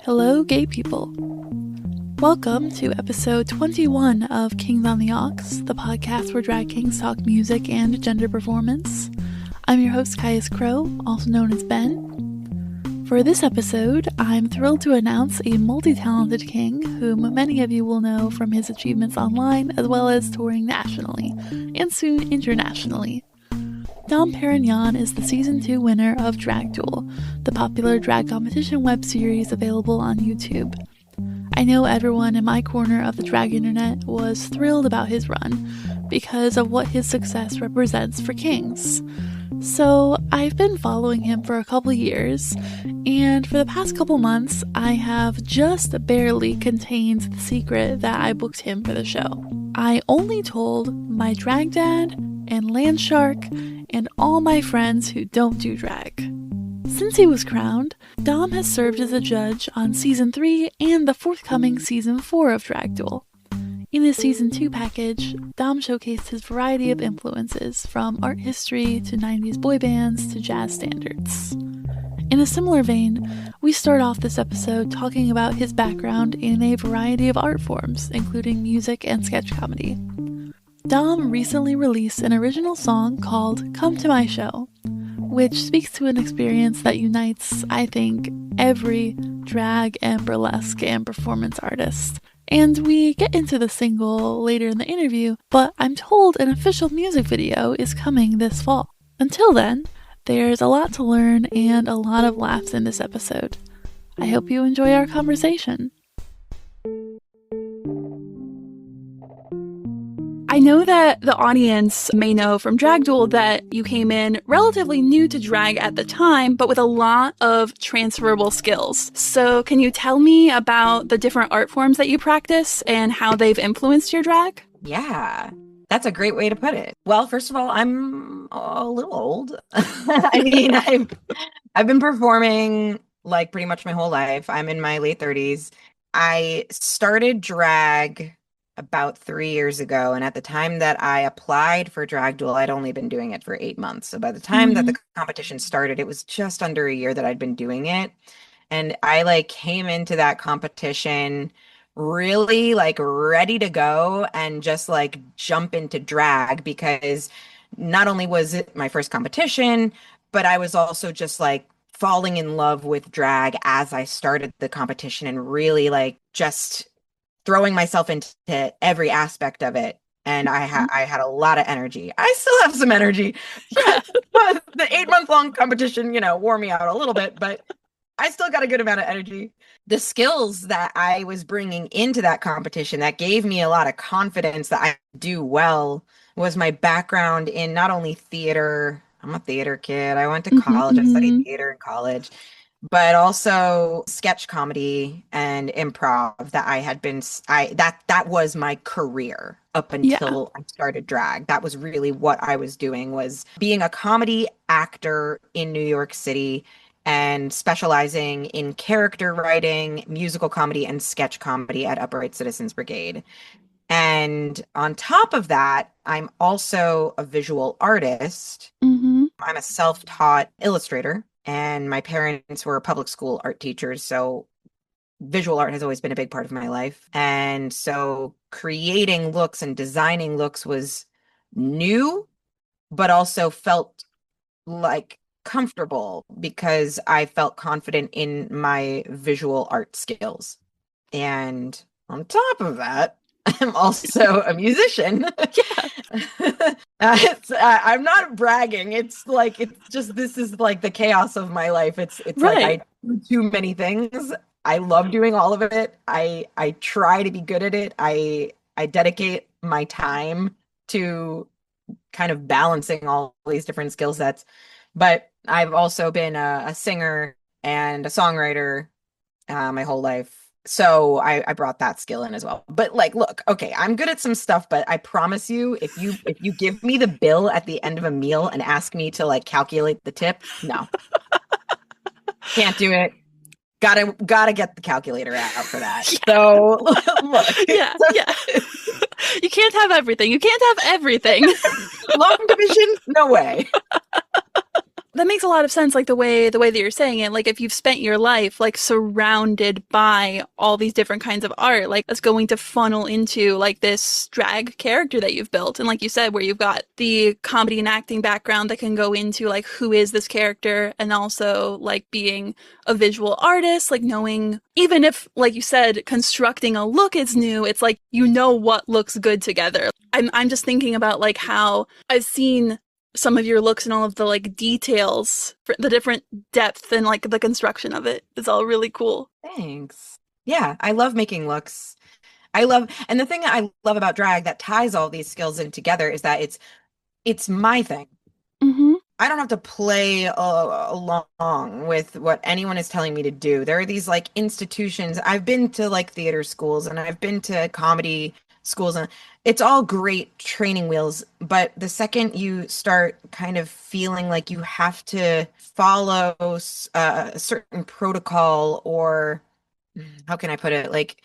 Hello, gay people. Welcome to episode 21 of Kings on the Aux, the podcast where drag kings talk music and gender performance. I'm your host, Caius Crow, also known as Ben. For this episode, I'm thrilled to announce a multi-talented king whom many of you will know from his achievements online as well as touring nationally, and soon internationally. Dom Parinyon is the Season 2 winner of Drag Duel, the popular drag competition web series available on YouTube. I know everyone in my corner of the drag internet was thrilled about his run because of what his success represents for kings. So I've been following him for a couple years, and for the past couple months I have just barely contained the secret that I booked him for the show. I only told my drag dad and Landshark and all my friends who don't do drag. Since he was crowned, Dom has served as a judge on Season 3 and the forthcoming Season 4 of Drag Duel. In his Season 2 package, Dom showcased his variety of influences, from art history to 90s boy bands to jazz standards. In a similar vein, we start off this episode talking about his background in a variety of art forms, including music and sketch comedy. Dom recently released an original song called Come to My Show, which speaks to an experience that unites, I think, every drag and burlesque and performance artist. And we get into the single later in the interview, but I'm told an official music video is coming this fall. Until then, there's a lot to learn and a lot of laughs in this episode. I hope you enjoy our conversation. I know that the audience may know from Drag Duel that you came in relatively new to drag at the time, but with a lot of transferable skills. So can you tell me about the different art forms that you practice and how they've influenced your drag? Yeah, that's a great way to put it. Well, first of all, I'm a little old. I mean, I've been performing like pretty much my whole life. I'm in my late 30s. I started drag about 3 years ago, and at the time that I applied for Drag Duel, I'd only been doing it for 8 months. So by the time that the competition started, it was just under a year that I'd been doing it. And I came into that competition really ready to go and just jump into drag, because not only was it my first competition, but I was also just falling in love with drag as I started the competition, and really just throwing myself into every aspect of it. And I had a lot of energy. I still have some energy, but the 8-month-long competition, wore me out a little bit, but I still got a good amount of energy. The skills that I was bringing into that competition that gave me a lot of confidence that I do well was my background in not only theater. I'm a theater kid. I went to college. I studied theater in college, but also sketch comedy and improv. That was my career up until I started drag. That was really what I was doing, was being a comedy actor in New York City and specializing in character writing, musical comedy, and sketch comedy at Upright Citizens Brigade. And on top of that, I'm also a visual artist. I'm a self-taught illustrator, and my parents were public school art teachers, so visual art has always been a big part of my life. And so creating looks and designing looks was new, but also felt comfortable because I felt confident in my visual art skills. And on top of that, I'm also a musician. I'm not bragging. It's just, this is the chaos of my life. It's Right. I do too many things. I love doing all of it. I try to be good at it. I dedicate my time to kind of balancing all these different skill sets. But I've also been a singer and a songwriter my whole life. So I brought that skill in as well. But look, okay, I'm good at some stuff, but I promise you, if you give me the bill at the end of a meal and ask me to calculate the tip, no. Can't do it. Gotta get the calculator out for that. Yeah. So look. Yeah. You can't have everything. You can't have everything. Long division? No way. That makes a lot of sense, like the way that you're saying it. Like if you've spent your life like surrounded by all these different kinds of art, like that's going to funnel into like this drag character that you've built. And like you said, where you've got the comedy and acting background that can go into like who is this character, and also like being a visual artist, like knowing, even if like you said, constructing a look is new, it's like you know what looks good together. I'm just thinking about like how I've seen some of your looks and all of the like details, for the different depth and like the construction of it is all really cool. Thanks. Yeah, I love making looks. And the thing I love about drag that ties all these skills in together is that it's my thing. Mm-hmm. I don't have to play along with what anyone is telling me to do. There are these like institutions. I've been to like theater schools and I've been to comedy schools, and it's all great training wheels. But the second you start kind of feeling like you have to follow a certain protocol, or how can I put it? Like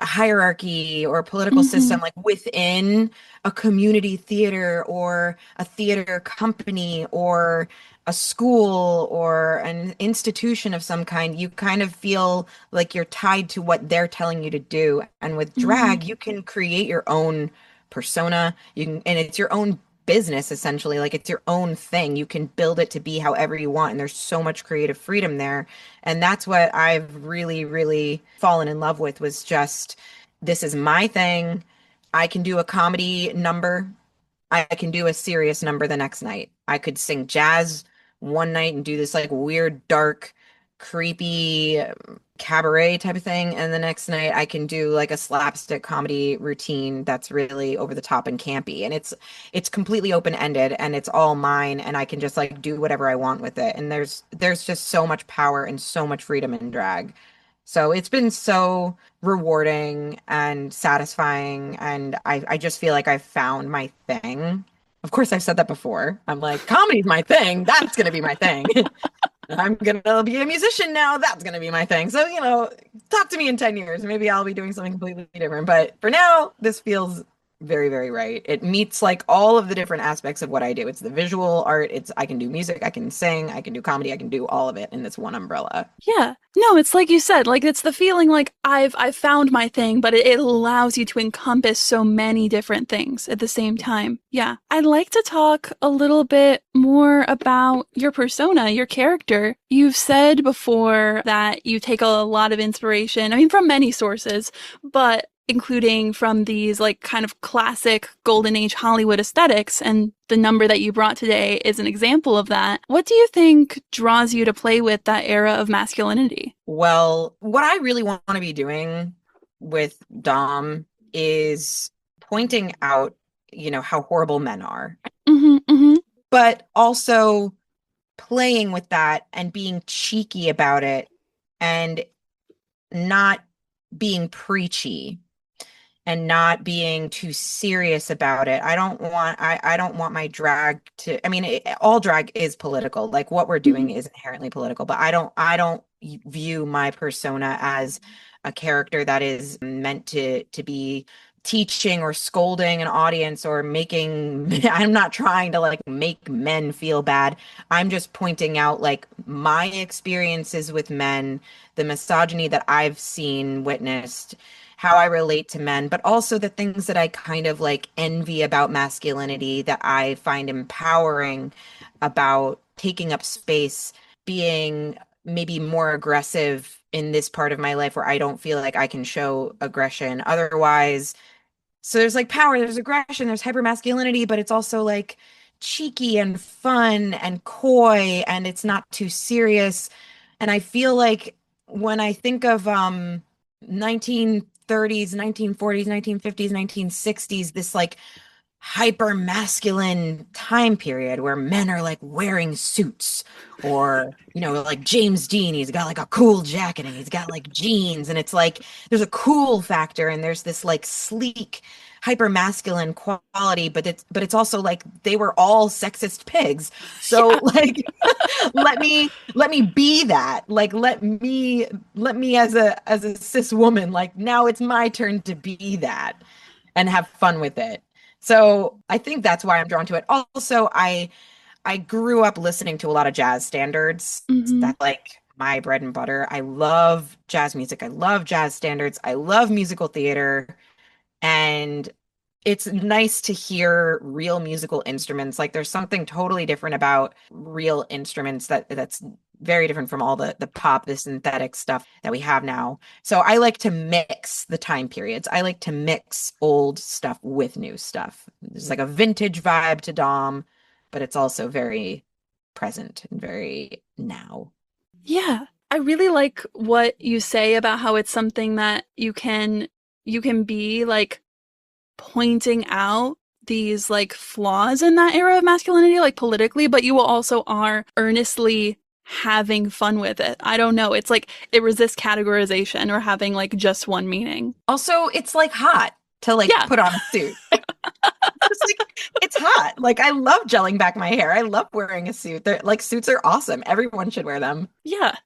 hierarchy or political Mm-hmm. system, like within a community theater or a theater company or a school or an institution of some kind, you kind of feel like you're tied to what they're telling you to do. And with Mm-hmm. drag, you can create your own persona. You can, and it's your own business essentially. Like it's your own thing. You can build it to be however you want, and there's so much creative freedom there. And that's what I've really, really fallen in love with, was just this is my thing. I can do a comedy number. I can do a serious number the next night. I could sing jazz one night and do this like weird, dark, creepy cabaret type of thing. And the next night I can do like a slapstick comedy routine that's really over the top and campy. And it's completely open-ended and it's all mine, and I can just like do whatever I want with it. And there's just so much power and so much freedom in drag. So it's been so rewarding and satisfying, and I just feel like I've found my thing. Of course, I've said that before. I'm like, comedy's my thing. That's gonna be my thing. I'm gonna be a musician now. That's gonna be my thing. So, talk to me in 10 years. Maybe I'll be doing something completely different. But for now, this feels very, very right. It meets like all of the different aspects of what I do. It's the visual art. It's I can do music, I can sing, I can do comedy, I can do all of it in this one umbrella. Yeah. No, it's like you said, like it's the feeling like I've found my thing, but it allows you to encompass so many different things at the same time. Yeah. I'd like to talk a little bit more about your persona, your character. You've said before that you take a lot of inspiration, I mean, from many sources, but including from these like kind of classic golden age Hollywood aesthetics, and the number that you brought today is an example of that. What do you think draws you to play with that era of masculinity? Well, what I really want to be doing with Dom is pointing out, how horrible men are, Mm-hmm, mm-hmm. but also playing with that and being cheeky about it and not being preachy and not being too serious about it. I don't want my drag to, I mean, all drag is political. Like what we're Mm-hmm. doing is inherently political, but I don't view my persona as a character that is meant to be teaching or scolding an audience or making I'm not trying to like make men feel bad. I'm just pointing out like my experiences with men, the misogyny that I've seen, witnessed, how I relate to men, but also the things that I kind of like envy about masculinity, that I find empowering about taking up space, being maybe more aggressive in this part of my life where I don't feel like I can show aggression otherwise. So there's like power, there's aggression, there's hypermasculinity, but it's also like cheeky and fun and coy, and it's not too serious. And I feel like when I think of 1930s, 1940s, 1950s, 1960s, this like hyper masculine time period where men are like wearing suits, or like James Dean, he's got like a cool jacket and he's got like jeans, and it's like there's a cool factor and there's this like sleek hyper masculine quality, but it's also like they were all sexist pigs. So Yeah. like let me be that. Like let me as a cis woman, like now it's my turn to be that and have fun with it. So I think that's why I'm drawn to it. Also, I I grew up listening to a lot of jazz standards. Hmm. That's like my bread and butter. I love jazz music. I love jazz standards. I love musical theater. And it's nice to hear real musical instruments. Like there's something totally different about real instruments that's very different from all the pop, the synthetic stuff that we have now. So I like to mix the time periods. I like to mix old stuff with new stuff. There's like a vintage vibe to Dom, but it's also very present and very now. Yeah. I really like what you say about how it's something that you can be like pointing out these like flaws in that era of masculinity, like politically, but you also are earnestly having fun with it. I don't know. It's like it resists categorization or having like just one meaning. Also, it's like hot to like Yeah. put on a suit. It's like it's hot. Like I love gelling back my hair. I love wearing a suit. They're like suits are awesome. Everyone should wear them. Yeah.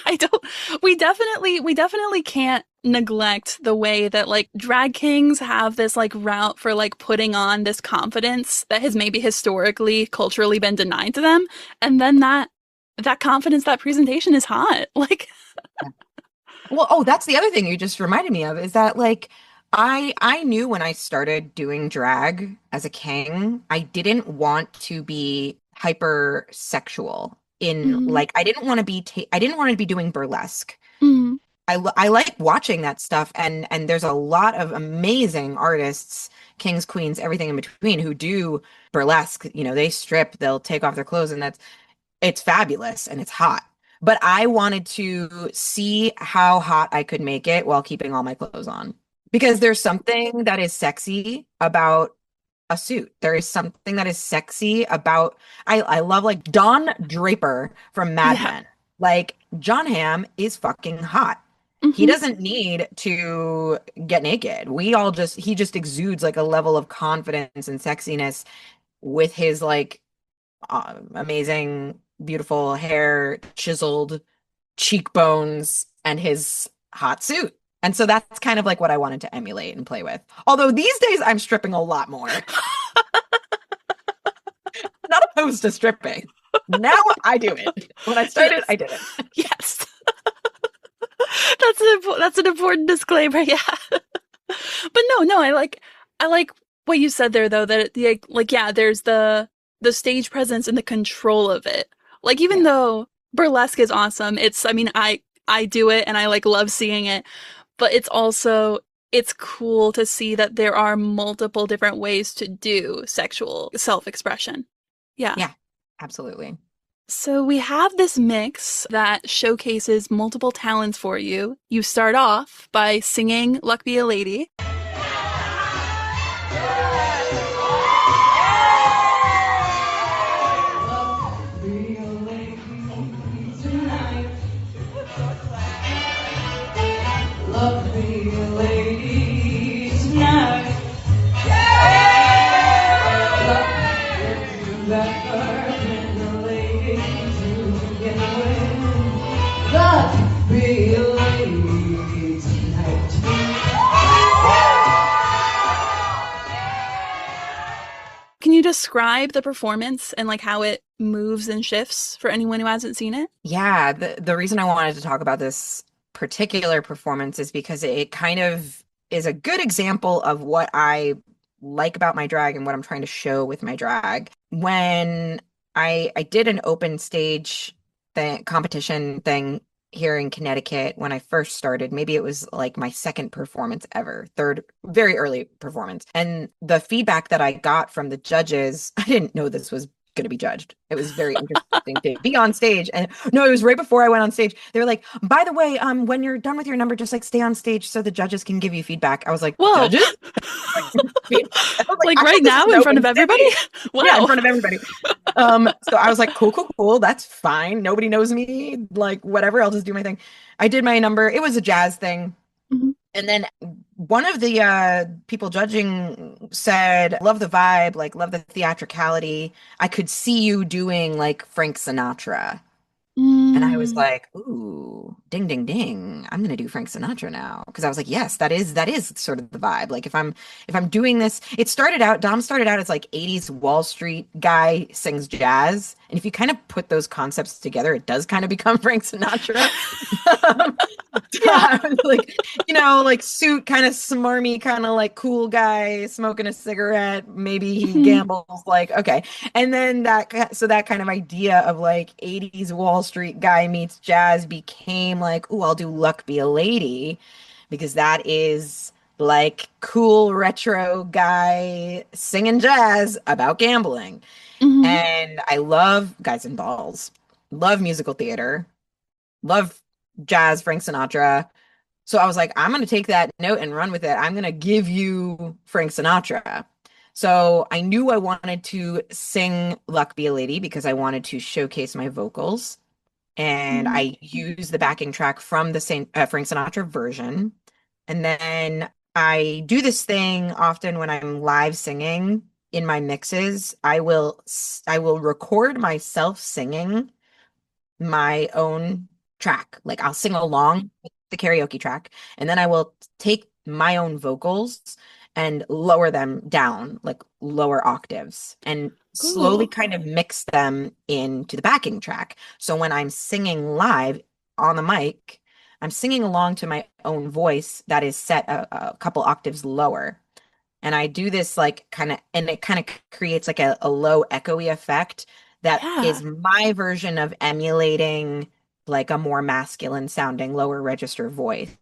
I don't we definitely can't neglect the way that like drag kings have this like route for like putting on this confidence that has maybe historically culturally been denied to them, and then that confidence, that presentation is hot. Like Well, oh, that's the other thing you just reminded me of is that like I knew when I started doing drag as a king, I didn't want to be hypersexual in mm, like I didn't want to be doing burlesque. mm, I like watching that stuff and there's a lot of amazing artists, kings, queens, everything in between who do burlesque. You know, they strip, they'll take off their clothes and it's fabulous and it's hot. But I wanted to see how hot I could make it while keeping all my clothes on. Because there's something that is sexy about a suit. There is something that is sexy about I love like Don Draper from Mad yeah. Men. Like John Hamm is fucking hot. He Hmm. doesn't need to get naked. He just exudes like a level of confidence and sexiness with his like amazing, beautiful hair, chiseled cheekbones, and his hot suit. And so that's kind of like what I wanted to emulate and play with. Although these days I'm stripping a lot more. Not opposed to stripping. Now I do it. When I started, Yes. I did it. Yes. That's an important disclaimer. Yeah. But no, I like what you said there though, that like yeah, there's the stage presence and the control of it. Like even Yeah. though burlesque is awesome, it's I mean I do it and I like love seeing it, but it's also it's cool to see that there are multiple different ways to do sexual self-expression. Yeah. Yeah, absolutely. So we have this mix that showcases multiple talents for you. You start off by singing Luck Be a Lady. Can you describe the performance and like how it moves and shifts for anyone who hasn't seen it? Yeah, the reason I wanted to talk about this particular performance is because it kind of is a good example of what I like about my drag and what I'm trying to show with my drag. When I did an open stage competition thing here in Connecticut when I first started, maybe it was like my second performance ever, third, very early performance. And the feedback that I got from the judges, I didn't know this was going to be judged. It was very interesting to be on stage. And no, it was right before I went on stage. They were like, by the way, when you're done with your number, just like stay on stage so the judges can give you feedback. I was like, Whoa. judges? I was like, Like I thought right this was now an in front of open everybody? stage. Yeah, in Wow. front of everybody. So I was like, cool, cool, cool. That's fine. Nobody knows me. Like, whatever, I'll just do my thing. I did my number. It was a jazz thing. Mhm. And then one of the people judging said, love the vibe, like, love the theatricality. I could see you doing like Frank Sinatra. And I was Mm, like, ooh, ding, ding, ding, I'm gonna do Frank Sinatra now. Because I was like, yes, that is sort of the vibe. Like if I'm doing this, Dom started out as like 80s Wall Street guy sings jazz. And if you kind of put those concepts together, it does kind of become Frank Sinatra. Yeah. Like, like suit, kind of smarmy, kind of like cool guy smoking a cigarette. Maybe he Mhm. gambles, like, okay. And then that kind of idea of like 80s Wall Street guy meets jazz became like, oh, I'll do Luck Be a Lady because that is like cool retro guy singing jazz about gambling. Mhm. And I love Guys and Balls, love musical theater, love jazz, Frank Sinatra. So I was like, I'm going to take that note and run with it. I'm going to give you Frank Sinatra. So I knew I wanted to sing Luck Be a Lady because I wanted to showcase my vocals. And Mhm. I used the backing track from the Frank Sinatra version. And then I do this thing often when I'm live singing in my mixes. I will record myself singing my own track. Like I'll sing along with the karaoke track, and then I will take my own vocals and lower them down, like lower octaves, and slowly Ooh. kind of mix them into the backing track. So when I'm singing live on the mic, I'm singing along to my own voice that is set a couple octaves lower. And I do this like kind of, and it kind of creates like a low echoey effect that Yeah. is my version of emulating like a more masculine sounding lower register voice.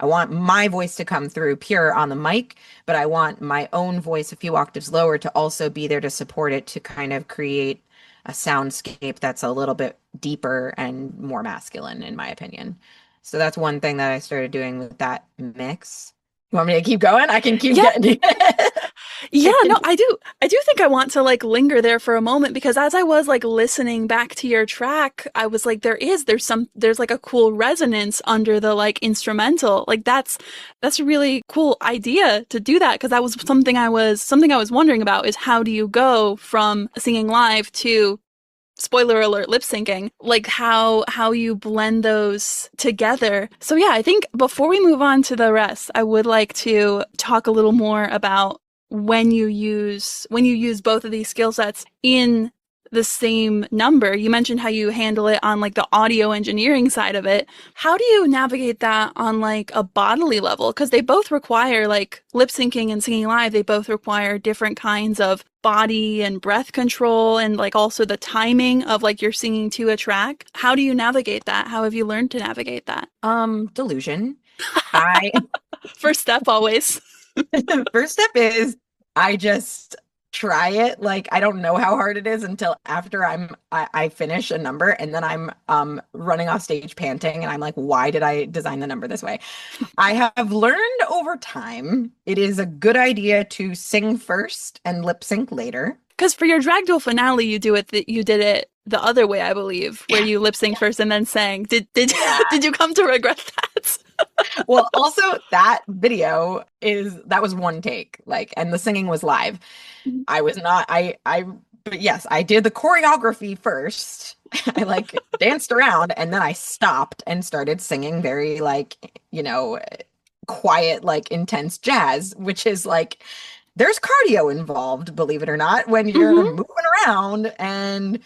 I want my voice to come through pure on the mic, but I want my own voice a few octaves lower to also be there to support it to kind of create a soundscape that's a little bit deeper and more masculine, in my opinion. So that's one thing that I started doing with that mix. You want me to keep going? I can keep Yeah. getting Yeah, I can no, I do. I do think I want to like linger there for a moment because as I was like listening back to your track, I was like, there's like a cool resonance under the like instrumental. Like that's a really cool idea to do that because that was something I was wondering about is how do you go from singing live to spoiler alert lip syncing, like how you blend those together. So yeah, I think before we move on to the rest, I would like to talk a little more about when you use both of these skill sets in the same number. You mentioned how you handle it on like the audio engineering side of it. How do you navigate that on like a bodily level? Because they both require like lip syncing and singing live, they both require different kinds of body and breath control and like also the timing of like you're singing to a track. How do you navigate that? How have you learned to navigate that? delusion. I First step always. First step is I just try it. Like I don't know how hard it is until after I finish a number and then I'm running off stage panting and I'm like, why did I design the number this way? I have learned over time it is a good idea to sing first and lip sync later. Because for your drag duel finale, you did it the other way, I believe, where Yeah. you lip synced first and then sang. Did Yeah. did you come to regret that? Well, also that video that was one take, like, and the singing was live. I was not, but yes, I did the choreography first. I like danced around and then I stopped and started singing very like, quiet, like intense jazz, which is like, there's cardio involved, believe it or not, when you're Mm-hmm. moving around and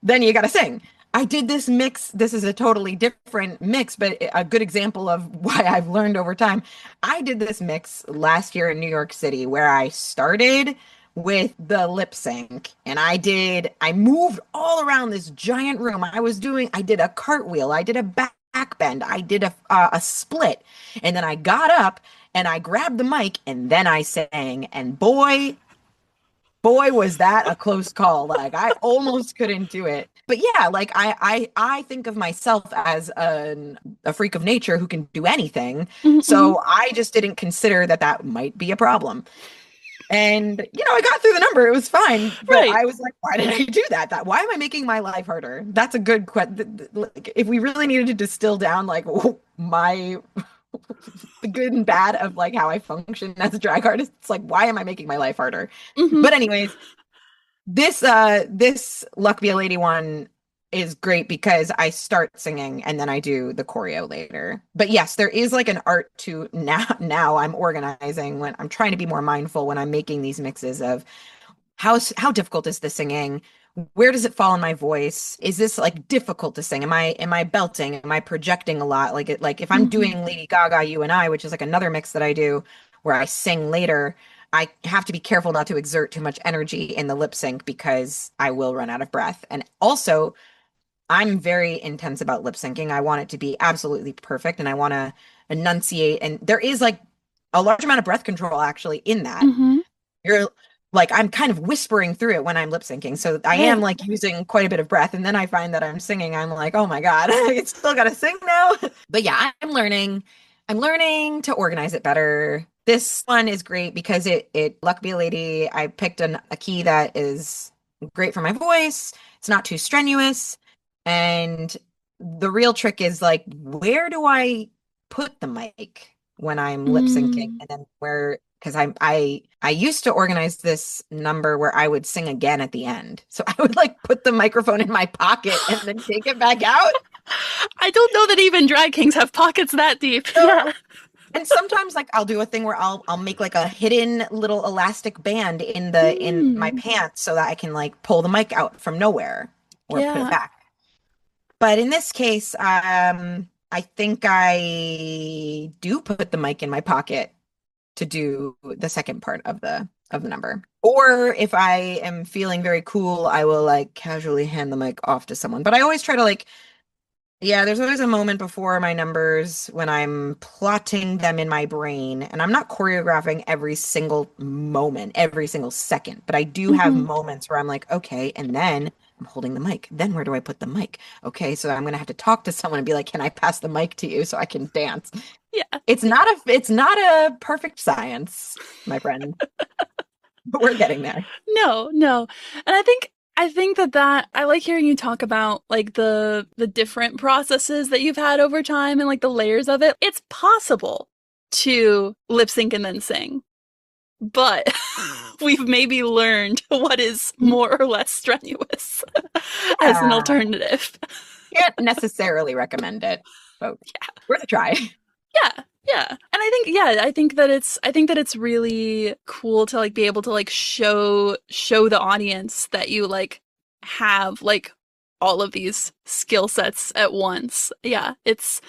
then you got to sing. I did this mix. This is a totally different mix, but a good example of why I've learned over time. I did this mix last year in New York City where I started with the lip sync and I moved all around this giant room. I did a cartwheel, I did a back bend, I did a split, and then I got up and I grabbed the mic and then I sang. And boy, was that a close call. Like I almost couldn't do it. But yeah, like I think of myself as a freak of nature who can do anything. Mm-hmm. So I just didn't consider that might be a problem. And I got through the number. It was fine. But Right. I was like, why did I do that? Why am I making my life harder? That's a good question. Like, if we really needed to distill down like my the good and bad of like how I function as a drag artist, it's like, why am I making my life harder? Mm-hmm. But anyways, this Luck Be a Lady one is great because I start singing and then I do the choreo later. But yes, there is like an art to now I'm organizing when I'm trying to be more mindful when I'm making these mixes of how difficult is the singing? Where does it fall in my voice? Is this like difficult to sing? Am I belting? Am I projecting a lot? Like if I'm Hmm. doing Lady Gaga You and I, which is like another mix that I do where I sing later, I have to be careful not to exert too much energy in the lip sync because I will run out of breath. And also, I'm very intense about lip syncing. I want it to be absolutely perfect and I want to enunciate. And there is like a large amount of breath control actually in that. Hmm. You're like, I'm kind of whispering through it when I'm lip syncing. So I am Right. like using quite a bit of breath. And then I find that I'm singing. I'm like, oh my God, I still got to sing now. But yeah, I'm learning to organize it better. This one is great because Luck Be a Lady, I picked a key that is great for my voice. It's not too strenuous. And the real trick is like, where do I put the mic when I'm lip syncing? Mm. And then where, because I used to organize this number where I would sing again at the end. So I would like put the microphone in my pocket and then take it back out. I don't know that even drag kings have pockets that deep. So, Yeah. and sometimes like I'll do a thing where I'll make like a hidden little elastic band in my Mm. pants so that I can like pull the mic out from nowhere or put it Yeah. back. But in this case, I think I do put the mic in my pocket to do the second part of the number. Or if I am feeling very cool, I will like casually hand the mic off to someone. But I always try to like, yeah, there's always a moment before my numbers when I'm plotting them in my brain and I'm not choreographing every single moment, every single second, but I do have Hmm. moments where I'm like, okay, and then I'm holding the mic. Then where do I put the mic? Okay, so I'm gonna have to talk to someone and be like, can I pass the mic to you so I can dance? Yeah. It's not a perfect science, my friend, but we're getting there. No, no. And I think that I like hearing you talk about like the different processes that you've had over time and like the layers of it. It's possible to lip sync and then sing, but we've maybe learned what is more or less strenuous as an Yeah, alternative. can't necessarily recommend it, but worth a try. Yeah, yeah. And I think that it's really cool to like be able to like show the audience that you like have like all of these skill sets at once. Yeah, it's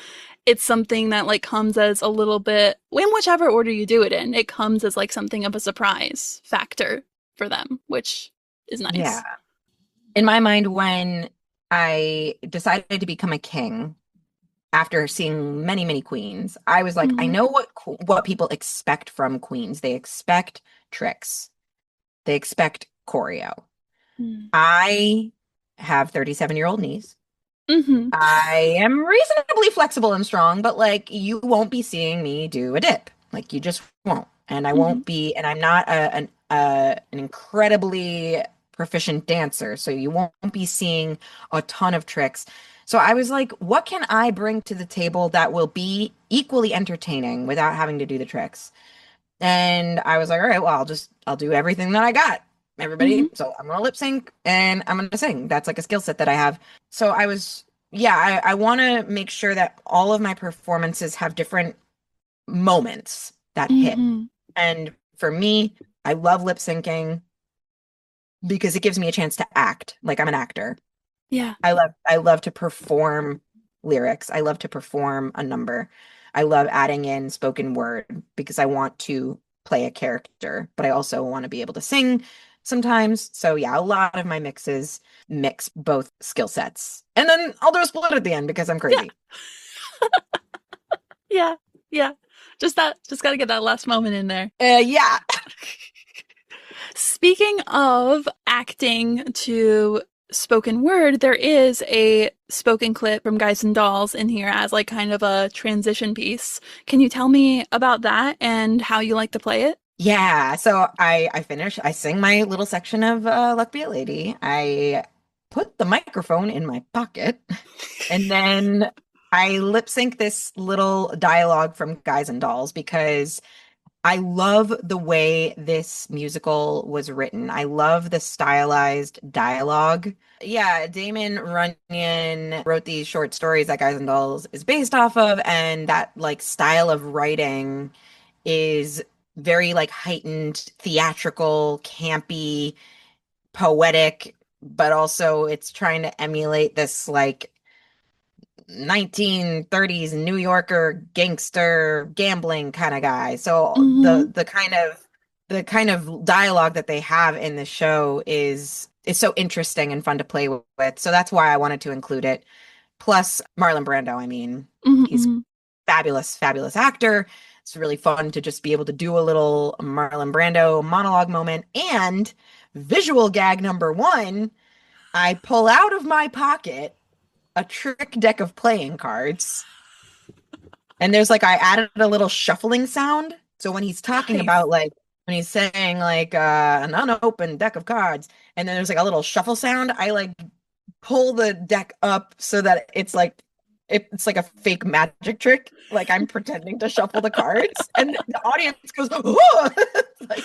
something that like comes as a little bit in whichever order you do it in. It comes as like something of a surprise factor for them, which is Yeah. nice. In my mind, when I decided to become a king after seeing many, many queens, I was like, I Mhm. know what people expect from queens. They expect tricks. They expect choreo. Mm. I have 37-year-old knees. Mhm. I am reasonably flexible and strong, but like you won't be seeing me do a dip. Like you just won't. And I Mhm. won't be, and I'm not an incredibly proficient dancer, so you won't be seeing a ton of tricks. So I was like, what can I bring to the table that will be equally entertaining without having to do the tricks? And I was like, all right, well, I'll do everything that I got. Mhm. Everybody, so I'm gonna lip sync and I'm gonna sing. That's like a skill set that I have. So yeah, I want to make sure that all of my performances have different moments that hit. Mhm. And for me, I love lip syncing because it gives me a chance to act like I'm an actor. Yeah. I love to perform lyrics. I love to perform a number. I love adding in spoken word because I want to play a character, but I also want to be able to sing sometimes. So yeah, a lot of my mixes mix both skill sets. And then I'll do a split at the end because I'm Yeah. crazy. Yeah. Yeah. Just got to get that last moment in there. Yeah. Speaking of acting to spoken word, there is a spoken clip from Guys and Dolls in here as like kind of a transition piece. Can you tell me about that and how you like to play it? Yeah. So I sing my little section of Luck Be a Lady. I put the microphone in my pocket and then I lip sync this little dialogue from Guys and Dolls because I love the way this musical was written. I love the stylized dialogue. Yeah, Damon Runyon wrote these short stories that Guys and Dolls is based off of, and that like style of writing is very like heightened, theatrical, campy, poetic, but also it's trying to emulate this like 1930s New Yorker gangster gambling kind of guy. So Mm-hmm. the kind of dialogue that they have in the show is so interesting and fun to play with. So that's why I wanted to include it. Plus Marlon Brando, I mean, he's Mm-hmm. fabulous, fabulous actor. It's really fun to just be able to do a little Marlon Brando monologue moment. And visual gag number one, I pull out of my pocket a trick deck of playing cards. And there's like I added a little shuffling sound. So when he's talking Nice. about like when he's saying like an unopened deck of cards, and then there's like a little shuffle sound, I like pull the deck up so that it's like a fake magic trick. Like I'm pretending to shuffle the cards, and the audience goes, "Oh!" Like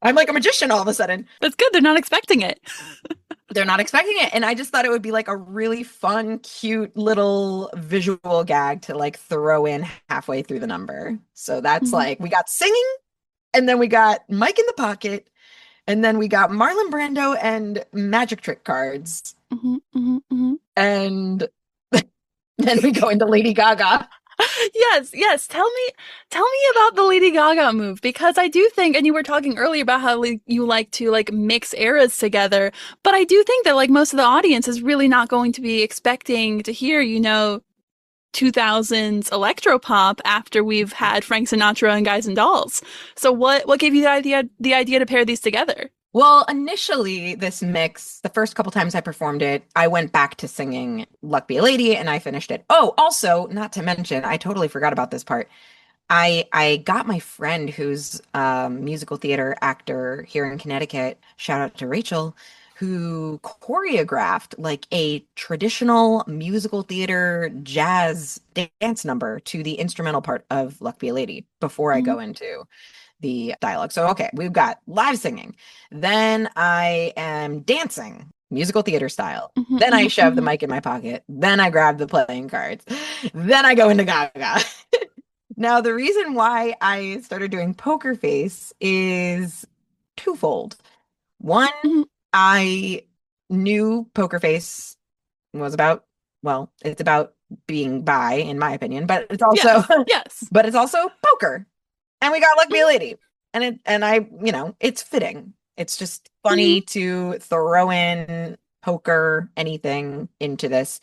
I'm like a magician all of a sudden. That's good. They're not expecting it. They're not expecting it. And I just thought it would be like a really fun, cute little visual gag to like throw in halfway through the number. So that's Mm-hmm. like we got singing, and then we got Mike in the pocket, and then we got Marlon Brando and magic trick cards. Mm-hmm. Mm-hmm. Mm-hmm. And then we go into Lady Gaga. Yes, yes. Tell me about the Lady Gaga move because I do think, and you were talking earlier about how like, you like to like mix eras together, but I do think that like most of the audience is really not going to be expecting to hear, 2000s electropop after we've had Frank Sinatra and Guys and Dolls. So what gave you the idea to pair these together? Well, initially, this mix, the first couple times I performed it, I went back to singing Luck Be a Lady and I finished it. Oh, also, not to mention, I totally forgot about this part. I got my friend who's a musical theater actor here in Connecticut, shout out to Rachel, who choreographed like a traditional musical theater jazz dance number to the instrumental part of Luck Be a Lady before I Mm-hmm. go into the dialogue. So, okay, we've got live singing. Then I am dancing, musical theater style. Mm-hmm. Then I Mm-hmm. shove the Mm-hmm. mic in my pocket. Then I grab the playing cards. Then I go into Gaga. Now, the reason why I started doing poker face is twofold. One, Mm-hmm. I knew poker face was about, well, it's about being bi, in my opinion, but it's also Yes, yes. but it's also poker. And we got Luck Be a Mm-hmm. Lady. And I, it's fitting. It's just Mm-hmm. funny to throw in poker, anything into this.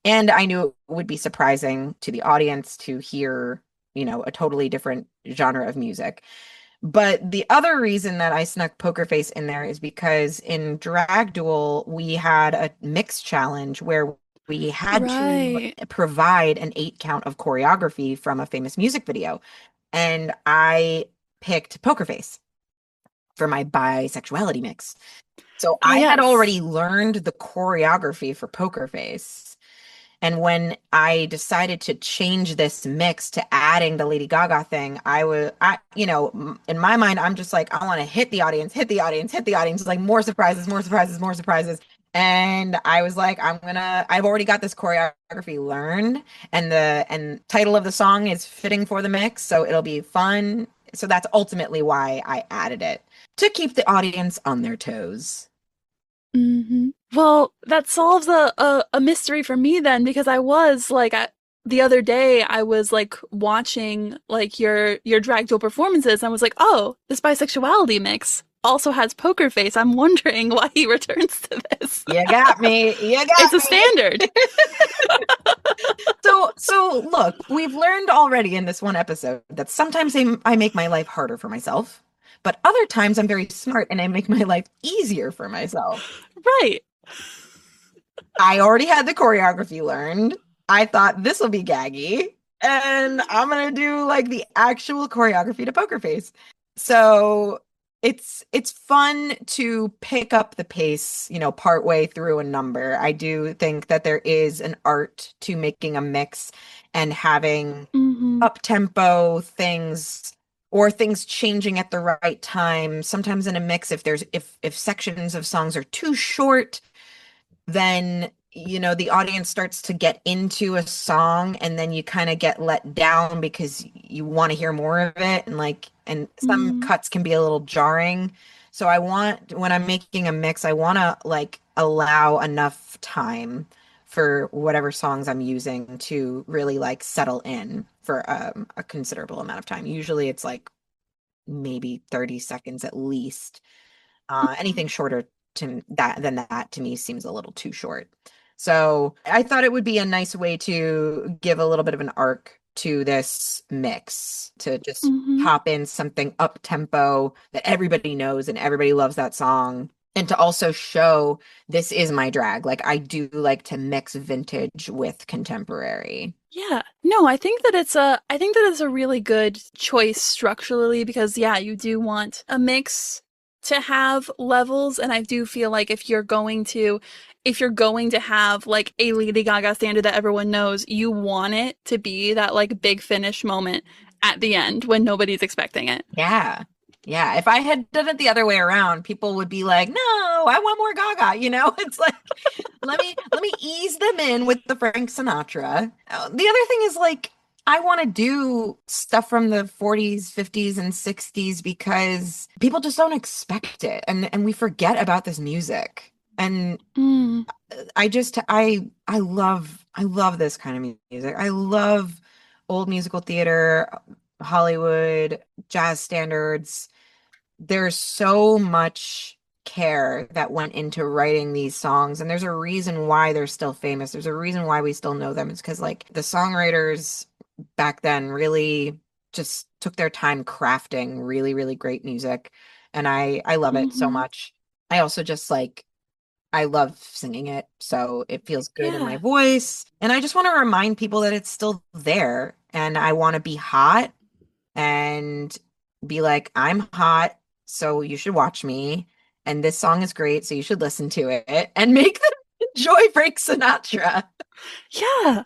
And I knew it would be surprising to the audience to hear, a totally different genre of music. But the other reason that I snuck Poker Face in there is because in Drag Duel, we had a mix challenge where we had to Right. provide an 8 count of choreography from a famous music video. And I picked Poker Face for my bisexuality mix. So Ah, I had yes. already learned the choreography for Poker Face. And when I decided to change this mix to adding the Lady Gaga thing, in my mind, I'm just like, I want to hit the audience, hit the audience, hit the audience, like more surprises, more surprises, more surprises. And I was like, I've already got this choreography learned, and the title of the song is fitting for the mix, so it'll be fun. So that's ultimately why I added it to keep the audience on their toes. Hmm. Well, that solves a mystery for me then, because I was like, the other day I was like watching like your drag duel performances. And I was like, oh, this bisexuality mix also has poker face. I'm wondering why he returns to this. You got me. You It's got a me. standard. So look, we've learned already in this one episode that sometimes I make my life harder for myself, but other times I'm very smart and I make my life easier for myself. Right. I already had the choreography learned. I thought this will be gaggy, and I'm gonna do like the actual choreography to Poker Face. So it's fun to pick up the pace, partway through a number. I do think that there is an art to making a mix and having Hmm. up tempo things or things changing at the right time. Sometimes in a mix, if sections of songs are too short, then the audience starts to get into a song and then you kind of get let down because you want to hear more of it, and some Mm, cuts can be a little jarring. So when I'm making a mix, I want to like allow enough time for whatever songs I'm using to really like settle in for a considerable amount of time. Usually it's like maybe 30 seconds at least. Anything shorter than that to me seems a little too short. So I thought it would be a nice way to give a little bit of an arc to this mix, to just mhm. pop in something up tempo that everybody knows and everybody loves that song. And to also show this is my drag. Like I do like to mix vintage with contemporary. Yeah. No, I think that it's a really good choice structurally because yeah, you do want a mix to have levels, and I do feel like if you're going to have like a Lady Gaga standard that everyone knows, you want it to be that like big finish moment at the end when nobody's expecting it. Yeah. Yeah. If I had done it the other way around, people would be like, no, I want more Gaga. It's like, let me ease them in with the Frank Sinatra. The other thing is like, I want to do stuff from the 40s, 50s, and 60s because people just don't expect it. And we forget about this music. And Mm, I love this kind of music. I love old musical theater, Hollywood, jazz standards. There's so much care that went into writing these songs, and there's a reason why they're still famous. There's a reason why we still know them. It's because like the songwriters back then really just took their time crafting really, really great music, and I love it so mhm. much. I also just like I love singing it, so it feels good in my Yeah. voice. And I just want to remind people that it's still there. And I want to be hot and be like, I'm hot, so you should watch me. And this song is great, so you should listen to it and make them enjoy Frank Sinatra. Yeah.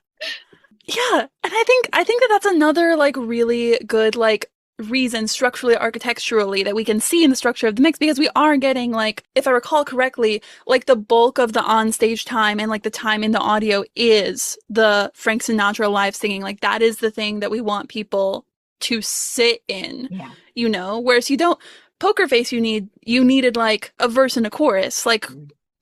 Yeah, and I think that that's another like really good like reason structurally architecturally that we can see in the structure of the mix because we are getting like if I recall correctly like the bulk of the on-stage time and like the time in the audio is the Frank Sinatra live singing, like that is the thing that we want people to sit in, Yeah. whereas you don't Poker Face you needed like a verse and a chorus like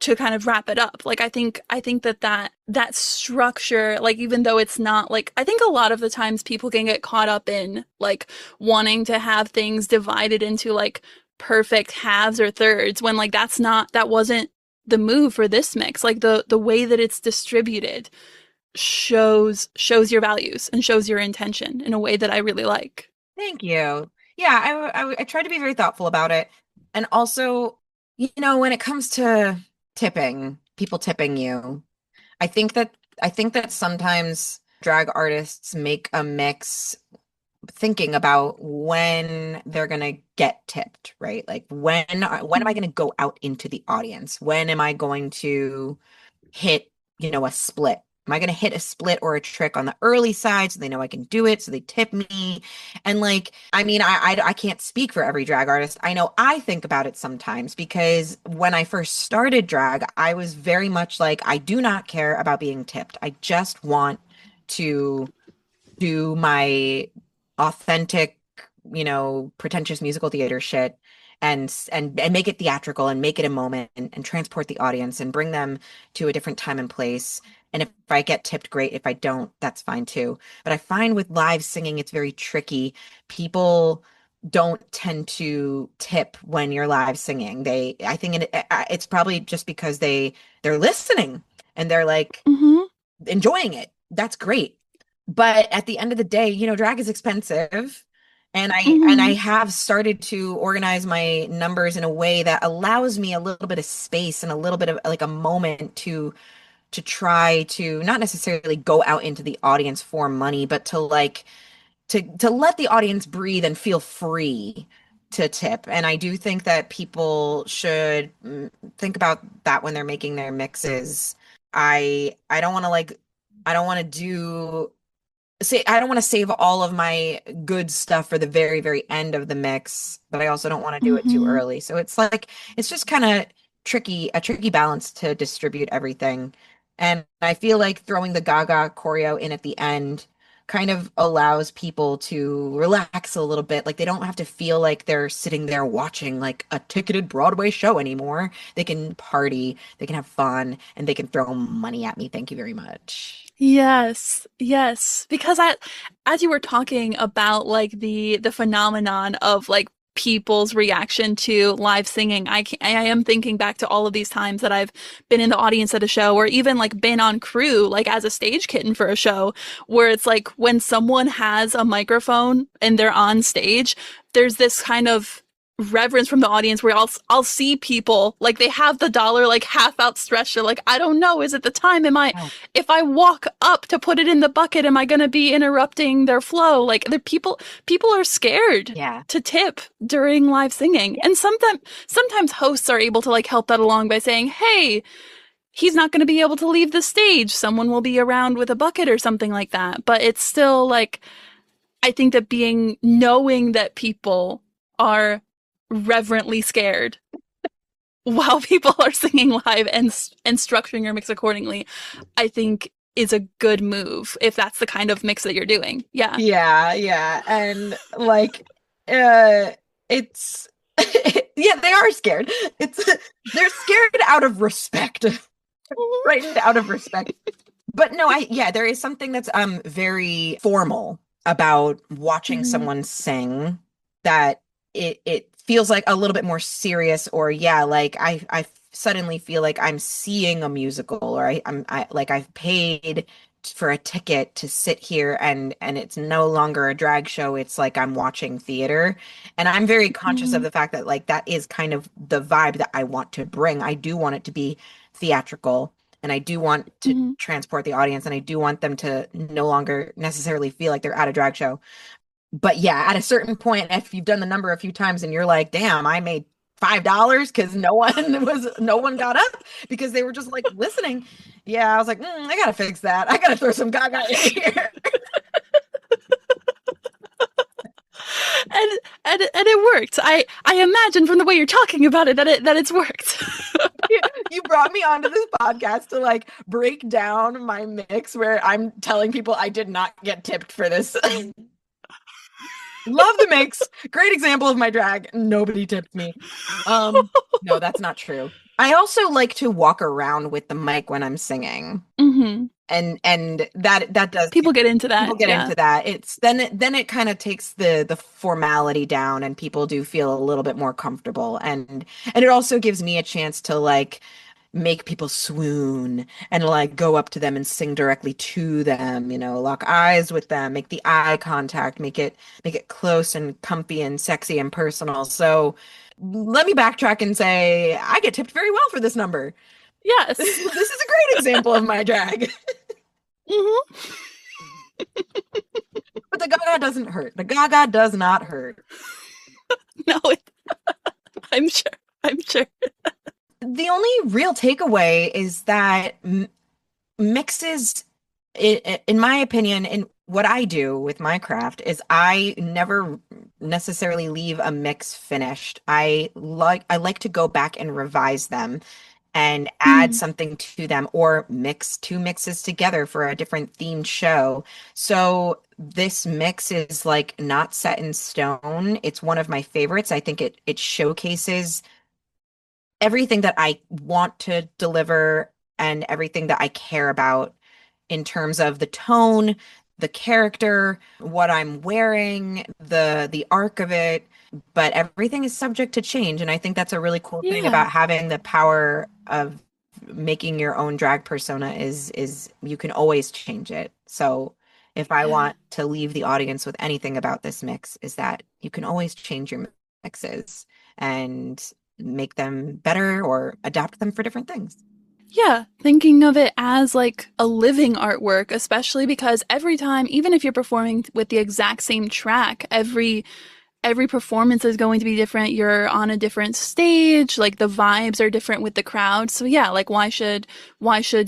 to kind of wrap it up. Like I think that structure, like even though it's not like I think a lot of the times people can get caught up in like wanting to have things divided into like perfect halves or thirds when like that wasn't the move for this mix. Like the way that it's distributed shows your values and shows your intention in a way that I really like. Thank you. Yeah, I try to be very thoughtful about it. And also, when it comes to tipping, people tipping you, I think that sometimes drag artists make a mix thinking about when they're gonna get tipped, right? Like when am I Mm. gonna go out into the audience? When am I going to hit, a split? Am I going to hit a split or a trick on the early side so they know I can do it, so they tip me? And like, I mean, I can't speak for every drag artist. I know I think about it sometimes because when I first started drag, I was very much like, I do not care about being tipped. I just want to do my authentic, pretentious musical theater shit and make it theatrical and make it a moment and transport the audience and bring them to a different time and place. And if I get tipped, great. If I don't, that's fine too. But I find with live singing, it's very tricky. People don't tend to tip when you're live singing. I think it's probably just because they're listening and they're like Mhm. enjoying it. That's great. But at the end of the day, drag is expensive. And I Mhm. have started to organize my numbers in a way that allows me a little bit of space and a little bit of like a moment to try to not necessarily go out into the audience for money, but to like to let the audience breathe and feel free to tip. And I do think that people should think about that when they're making their mixes. I don't want to like I don't want to do say I don't want to save all of my good stuff for the very, very end of the mix, but I also don't want to do it too Mm-hmm. early. So it's like it's just kind of a tricky balance to distribute everything. And I feel like throwing the Gaga choreo in at the end kind of allows people to relax a little bit. Like they don't have to feel like they're sitting there watching like a ticketed Broadway show anymore. They can party, they can have fun, and they can throw money at me. Thank you very much. Yes, yes. Because as you were talking about like the phenomenon of like people's reaction to live singing, I am thinking back to all of these times that I've been in the audience at a show or even like been on crew like as a stage kitten for a show where it's like when someone has a microphone and they're on stage, there's this kind of reverence from the audience where I'll see people like they have the dollar like half outstretched. They're like, I don't know, is it the time? If I walk up to put it in the bucket, am I going to be interrupting their flow? Like the people are scared Yeah. to tip during live singing. And sometimes hosts are able to like help that along by saying, "Hey, he's not going to be able to leave the stage. Someone will be around with a bucket or something like that." But it's still like I think that knowing that people are reverently scared while people are singing live and structuring your mix accordingly, I think is a good move if that's the kind of mix that you're doing. Yeah. Yeah, yeah. And like uh it's yeah, they are scared. It's they're scared out of respect. Frightened out of respect. But no, there is something that's very formal about watching Mm-hmm. someone sing that it feels like a little bit more serious or yeah, like I suddenly feel like I'm seeing a musical or I like I've paid for a ticket to sit here and it's no longer a drag show. It's like I'm watching theater. And I'm very conscious of Mm-hmm. the fact that like that is kind of the vibe that I want to bring. I do want it to be theatrical and I do want to Mm-hmm. transport the audience and I do want them to no longer necessarily feel like they're at a drag show. But yeah, at a certain point, if you've done the number a few times and you're like, damn, I made $5 because no one got up because they were just like listening. Yeah, I was like, I gotta fix that. I gotta throw some gaga in here. And it worked. I imagine from the way you're talking about it that it's worked. You brought me onto this podcast to like break down my mix where I'm telling people I did not get tipped for this. Love the mix. Great example of my drag. Nobody tipped me. No, that's not true. I also like to walk around with the mic when I'm singing. Mm-hmm. And that does People get into people that. get Yeah. into that. It's then it kind of takes the formality down and people do feel a little bit more comfortable and it also gives me a chance to like make people swoon and like go up to them and sing directly to them, lock eyes with them, make the eye contact, make it close and comfy and sexy and personal. So let me backtrack and say I get tipped very well for this number. This Yes. is a great example of my drag. Mm-hmm. But the gaga doesn't hurt. The gaga does not hurt. No, I'm sure. I'm sure. The only real takeaway is that mixes, in my opinion, in what I do with my craft is I never necessarily leave a mix finished. I like to go back and revise them and add Mm. something to them or mix two mixes together for a different themed show. So this mix is like not set in stone. It's one of my favorites. I think it showcases everything that I want to deliver and everything that I care about in terms of the tone, the character, what I'm wearing, the arc of it, but everything is subject to change and I think that's a really cool thing Yeah. about having the power of making your own drag persona is you can always change it. So if I Yeah. want to leave the audience with anything about this mix is that you can always change your mixes and make them better or adapt them for different things. Yeah, thinking of it as like a living artwork, especially because every time, even if you're performing with the exact same track, every performance is going to be different. You're on a different stage, like the vibes are different with the crowd. So yeah, like why should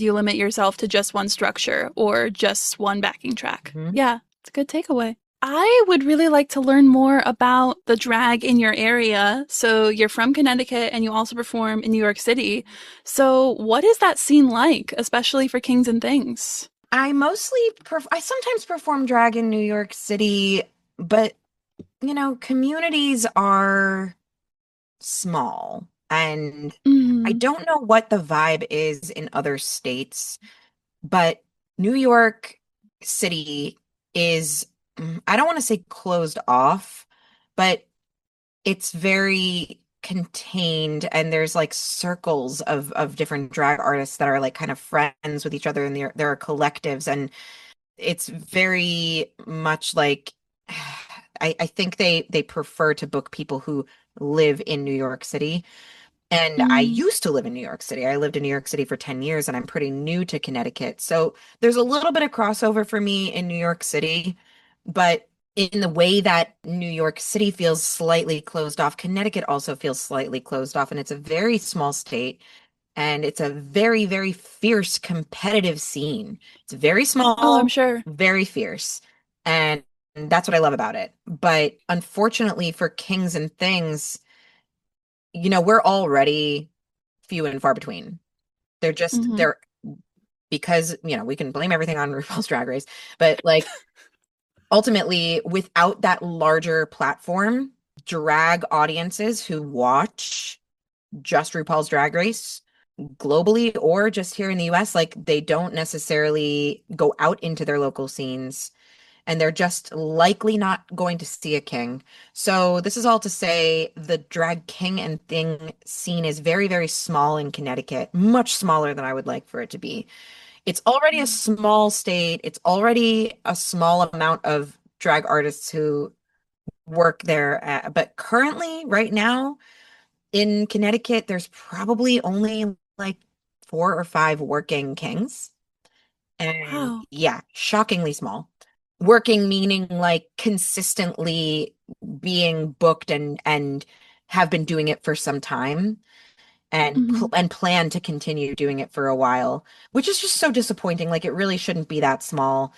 you limit yourself to just one structure or just one backing track? Mhm. Yeah, it's a good takeaway. I would really like to learn more about the drag in your area. So you're from Connecticut and you also perform in New York City. So what is that scene like, especially for Kings and Things? I sometimes perform drag in New York City, but communities are small, and I Mm, don't know what the vibe is in other states, but New York City is, I don't want to say closed off, but it's very contained, and there's like circles of different drag artists that are like kind of friends with each other, and there are collectives, and it's very much like I think they prefer to book people who live in New York City. And I mm. used to live in New York City. I lived in New York City for 10 years, and I'm pretty new to Connecticut. So there's a little bit of crossover for me in New York City, but in the way that New York City feels slightly closed off, Connecticut also feels slightly closed off. And it's a very small state, and it's a very, very fierce competitive scene. It's very Oh, I'm small, sure. very fierce. And that's what I love about it. But unfortunately for Kings and Things, we're already few and far between. Hmm. They're because, we can blame everything on RuPaul's Drag Race, but like ultimately without that larger platform, drag audiences who watch just RuPaul's Drag Race globally or just here in the US, like they don't necessarily go out into their local scenes, and they're just likely not going to see a king. So this is all to say the drag king and thing scene is very, very small in Connecticut, much smaller than I would like for it to be. It's already a small state. It's already a small amount of drag artists who work there. But currently, right now in Connecticut, there's probably only like 4 or 5 working kings. And Wow. yeah, shockingly small. Working meaning like consistently being booked and have been doing it for some time, and Hmm. plan to continue doing it for a while, which is just so disappointing. Like it really shouldn't be that small,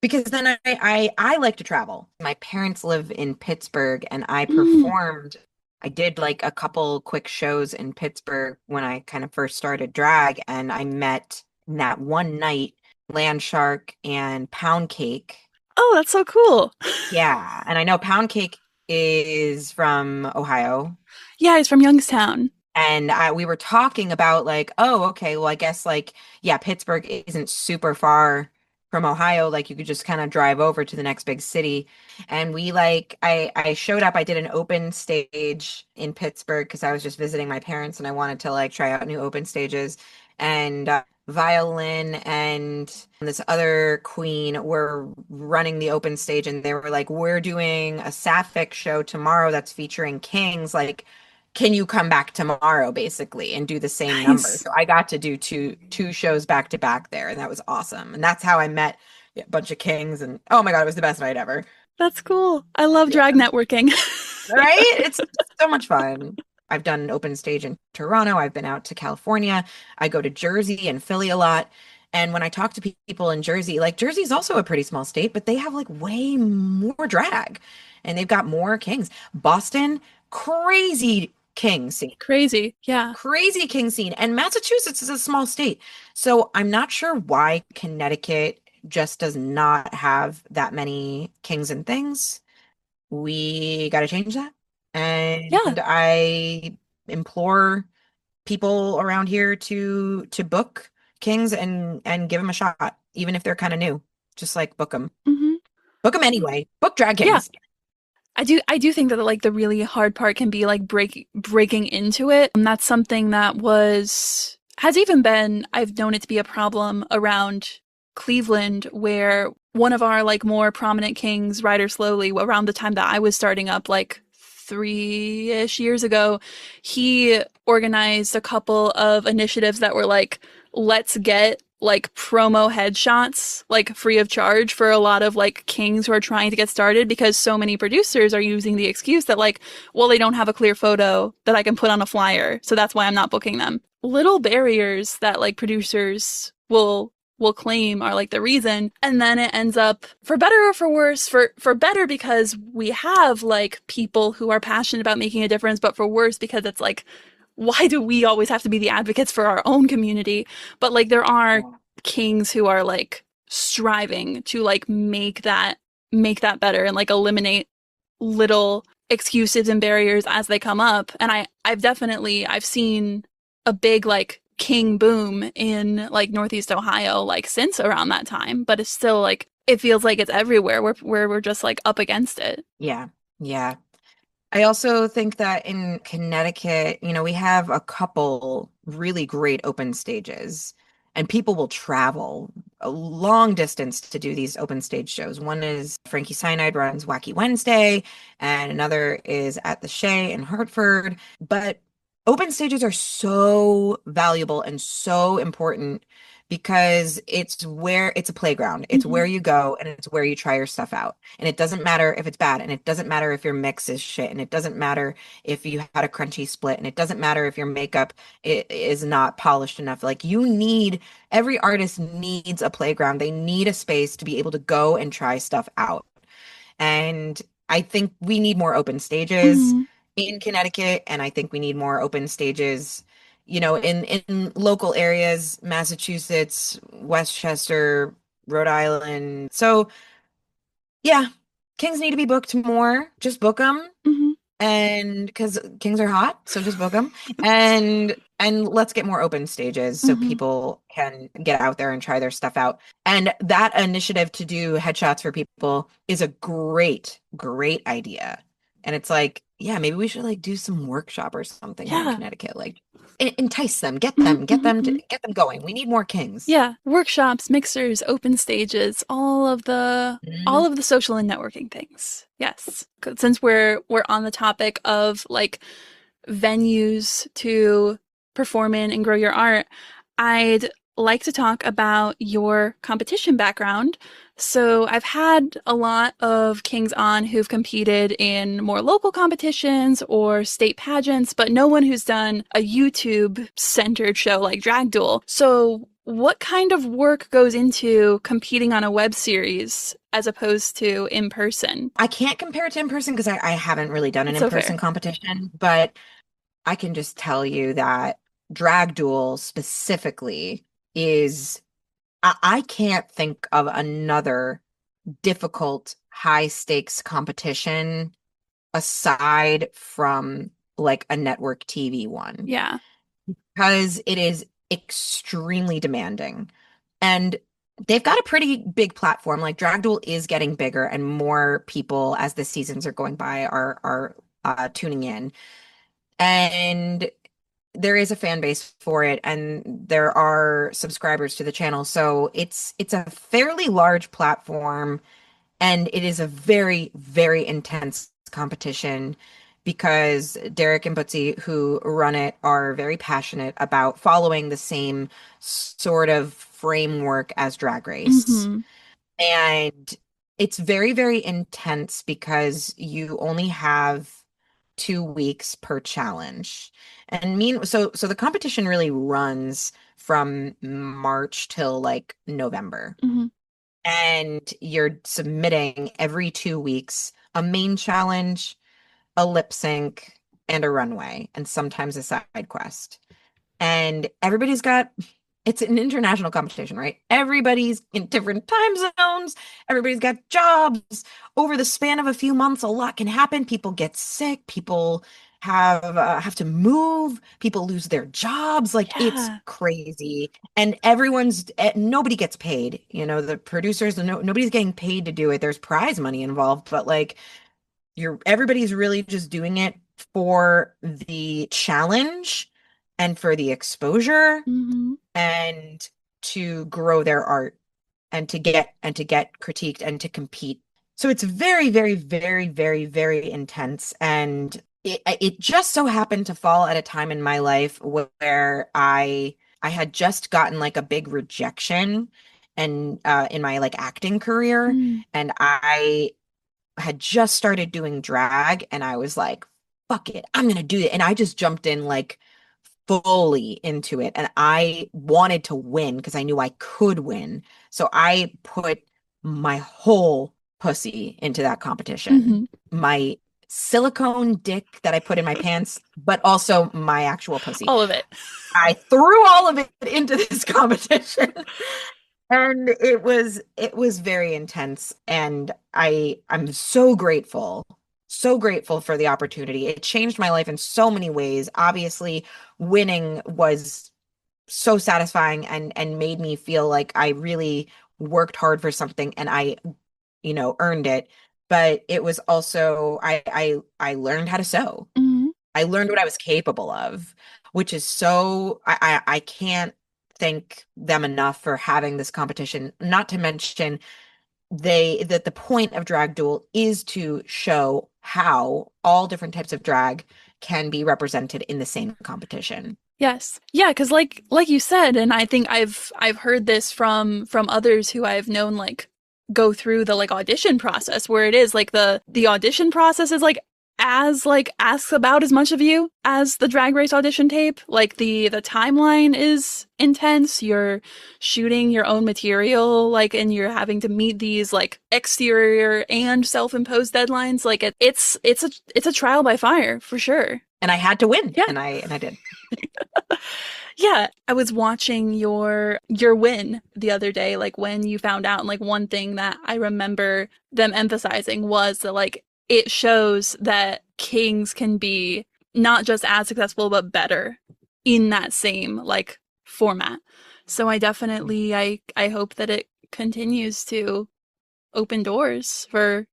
because then I like to travel. My parents live in Pittsburgh, and Mm. I did like a couple quick shows in Pittsburgh when I kind of first started drag, and I met in that one night Land Shark and Pound Cake. Oh, that's so cool. Yeah, and I know Pound Cake is from Ohio. Yeah, he's from Youngstown. And we were talking about like, oh, okay, well, I guess like, yeah, Pittsburgh isn't super far from Ohio. Like you could just kind of drive over to the next big city. And I showed up. I did an open stage in Pittsburgh because I was just visiting my parents, and I wanted to like try out new open stages. And Violin and this other queen were running the open stage, and they were like, we're doing a sapphic show tomorrow that's featuring kings. Like, can you come back tomorrow basically and do the same number? Nice. So I got to do two shows back to back there, and that was awesome. And that's how I met a bunch of kings, and oh my God, it was the best night ever. That's cool. I love Yeah. drag networking. Right? It's so much fun. I've done an open stage in Toronto. I've been out to California. I go to Jersey and Philly a lot. And when I talk to people in Jersey, like Jersey's also a pretty small state, but they have like way more drag, and they've got more kings. Boston, crazy king scene. Crazy. Yeah. Crazy king scene. And Massachusetts is a small state. So I'm not sure why Connecticut just does not have that many kings and things. We got to change that. Yeah. And I implore people around here to book kings and give them a shot, even if they're kind of new. Just like book them. Hmm. Book them anyway. Book drag Yeah. kings. I do think that like the really hard part can be like breaking into it. And that's something that has even been, I've known it to be a problem around Cleveland, where one of our like more prominent kings, Ryder Slowly, around the time that I was starting up, like 3-ish years ago, he organized a couple of initiatives that were like, let's get like promo headshots like free of charge for a lot of like kings who are trying to get started because so many producers are using the excuse that like, well, they don't have a clear photo that I can put on a flyer, so that's why I'm not booking them. Little barriers that like producers will claim are like the reason, and then it ends up, for better or for worse, for better because we have like people who are passionate about making a difference, but for worse because it's like, why do we always have to be the advocates for our own community? But like there are kings who are like striving to like make that better and like eliminate little excuses and barriers as they come up. And I've seen a big like king boom in like Northeast Ohio like since around that time, but it's still like it feels like it's everywhere where we're just like up against it. Yeah. Yeah. I also think that in Connecticut, we have a couple really great open stages, and people will travel a long distance to do these open stage shows. One is Frankie Cyanide runs Wacky Wednesday, and another is at the Shea in Hartford. But open stages are so valuable and so important because it's a playground. It's Mm-hmm. where you go and it's where you try your stuff out. And it doesn't matter if it's bad, and it doesn't matter if your mix is shit, and it doesn't matter if you had a crunchy split, and it doesn't matter if your makeup is not polished enough. Like every artist needs a playground. They need a space to be able to go and try stuff out. And I think we need more open stages Mm-hmm. in Connecticut, and I think we need more open stages, in local areas, Massachusetts, Westchester, Rhode Island. So, yeah, Kings need to be booked more. Just book them, Mm-hmm. and because Kings are hot, so just book them, and let's get more open stages so Mm-hmm. people can get out there and try their stuff out. And that initiative to do headshots for people is a great, great idea. And it's like, yeah, maybe we should like do some workshop or something here in Yeah. Connecticut, like entice them, Mm-hmm. to Mm-hmm. get them going. We need more Kings. Yeah, workshops, mixers, open stages, all Mhm. of the social and networking things. Yes. Since we're on the topic of like venues to perform in and grow your art, I'd like to talk about your competition background. So I've had a lot of kings on who've competed in more local competitions or state pageants, but no one who's done a YouTube centered show like Drag Duel. So what kind of work goes into competing on a web series as opposed to in person? I can't compare it to in person because I haven't really done an It's so fair. in-person competition, but I can just tell you that Drag Duel specifically is, I can't think of another difficult high stakes competition aside from like a network TV one, Yeah. because it is extremely demanding. And they've got a pretty big platform. Like Drag Duel is getting bigger, and more people as the seasons are going by are tuning in. And there is a fan base for it, and there are subscribers to the channel. So it's a fairly large platform, and it is a very, very intense competition because Derek and Bootsy, who run it, are very passionate about following the same sort of framework as Drag Race. Mm-hmm. And it's very, very intense because you only have 2 weeks per challenge. And so the competition really runs from March till like November. Mm-hmm. And you're submitting every 2 weeks a main challenge, a lip sync, and a runway, and sometimes a side quest. And it's an international competition, right? Everybody's in different time zones. Everybody's got jobs. Over the span of a few months, a lot can happen. People get sick. People have to move. People lose their jobs. Like it's Yeah. crazy. And nobody gets paid. The producers, nobody's getting paid to do it. There's prize money involved, but like everybody's really just doing it for the challenge and for the exposure Mm-hmm. and to grow their art and to get critiqued and to compete. So it's very, very, very, very, very intense. And it just so happened to fall at a time in my life where I I had just gotten like a big rejection and in my like acting career, Mm. and I had just started doing drag, and I was like, fuck it, I'm gonna do it. And I just jumped in like fully into it. And I wanted to win because I knew I could win. So I put my whole pussy into that competition. Hmm. My silicone dick that I put in my pants, but also my actual pussy. All of it. I threw all of it into this competition. And it was very intense, and I'm so grateful for the opportunity. It changed my life in so many ways. Obviously, winning was so satisfying and made me feel like I really worked hard for something and I, earned it. But it was also I learned how to sew. Hmm. I learned what I was capable of, which is so I can't thank them enough for having this competition. Not to mention that the point of Drag Duel is to show how all different types of drag can be represented in the same competition. Yes. Yeah, because like you said, and I think I've heard this from others who I've known like go through the like audition process where it is like the audition process is like asks about as much of you as the drag race audition tape. Like the timeline is intense. You're shooting your own material, like, and you're having to meet these like exterior and self-imposed deadlines. Like it's a trial by fire for sure. And I had to win, Yeah. and I did. Yeah, I was watching your win the other day, like when you found out, and like one thing that I remember them emphasizing was that like it shows that kings can be not just as successful but better in that same like format. So I hope that it continues to open doors for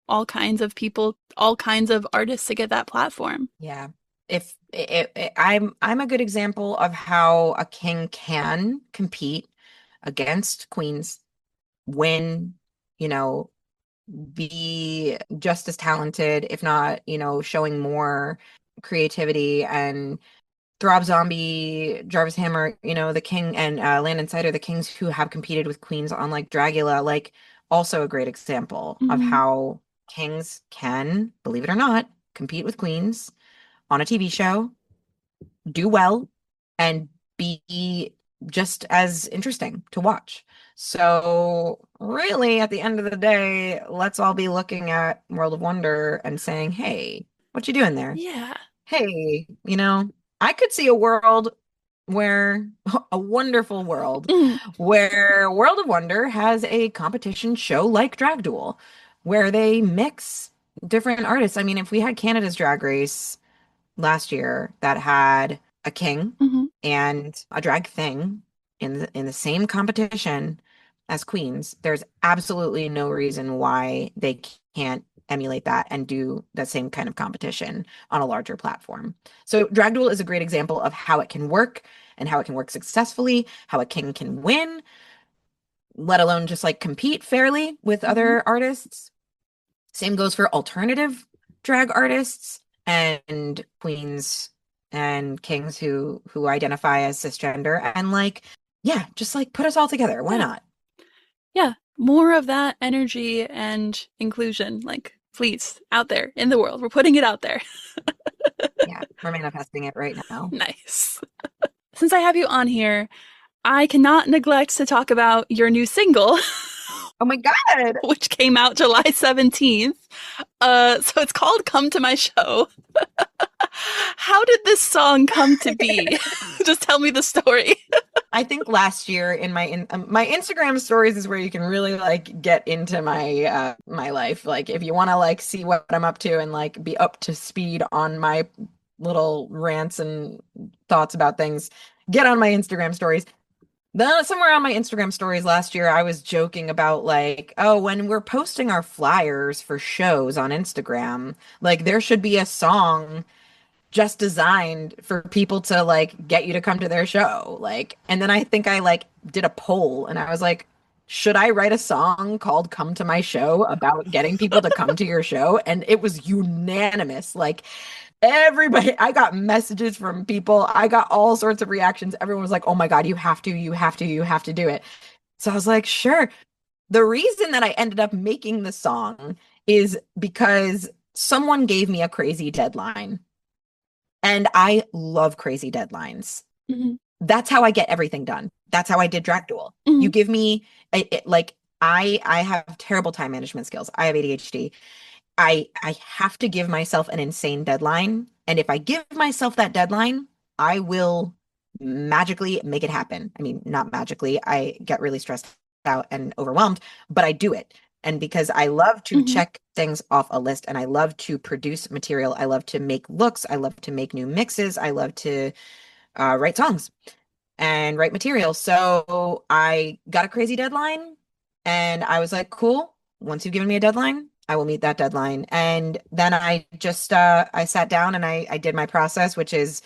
all kinds of people, all kinds of artists to get that platform. Yeah. If I'm a good example of how a king can compete against queens, win, you know, be just as talented, if not, showing more creativity. And Throb Zombie, Jarvis Hammer, the King, and Landon Cider, the kings who have competed with queens on like Dragula, like also a great example of Mm-hmm. how kings can, believe it or not, compete with queens on a TV show, do well, and be just as interesting to watch. So, really, at the end of the day, let's all be looking at World of Wonder and saying, hey, what you doing there? Yeah. Hey, I could see a world where a wonderful world Mm. where World of Wonder has a competition show like Drag Duel, where they mix different artists. I mean, if we had Canada's Drag Race last year that had a king Mm-hmm. and a drag thing in the same competition as queens, there's absolutely no reason why they can't emulate that and do that same kind of competition on a larger platform. So Drag Duel is a great example of how it can work and how it can work successfully, how a king can win, let alone just like compete fairly with Mm-hmm. other artists. Same goes for alternative drag artists and queens and kings who identify as cisgender, and like, yeah, just like put us all together. Why Yeah. not? Yeah. More of that energy and inclusion, like, please, out there in the world. We're putting it out there. Yeah, we're manifesting it right now. Nice. Since I have you on here, I cannot neglect to talk about your new single, Oh my God. which came out July 17th. So it's called Come to My Show. How did this song come to be? Just tell me the story. I think last year in my Instagram stories is where you can really like get into my life. Like if you want to like see what I'm up to and like be up to speed on my little rants and thoughts about things, get on my Instagram stories. Then somewhere on my Instagram stories last year, I was joking about like, oh, when we're posting our flyers for shows on Instagram, like there should be a song just designed for people to like get you to come to their show. Like, and then I think I like did a poll and I was like, should I write a song called Come to My Show about getting people to come to your show? And it was unanimous. Like Everybody, I got messages from people. I got all sorts of reactions. Everyone was like, "Oh my God, you have to do it." So I was like, "Sure." The reason that I ended up making the song is because someone gave me a crazy deadline. And I love crazy deadlines. Hmm. That's how I get everything done. That's how I did Drag Duel. You Hmm. give me like I have terrible time management skills. I have ADHD. I have to give myself an insane deadline, and if I give myself that deadline, I will magically make it happen. I mean, not magically. I get really stressed out and overwhelmed, but I do it. And because I love to Hmm. check things off a list and I love to produce material, I love to make looks, I love to make new mixes, I love to write songs and write material. So I got a crazy deadline and I was like, cool, once you've given me a deadline, I will meet that deadline. And then I just I sat down and I did my process, which is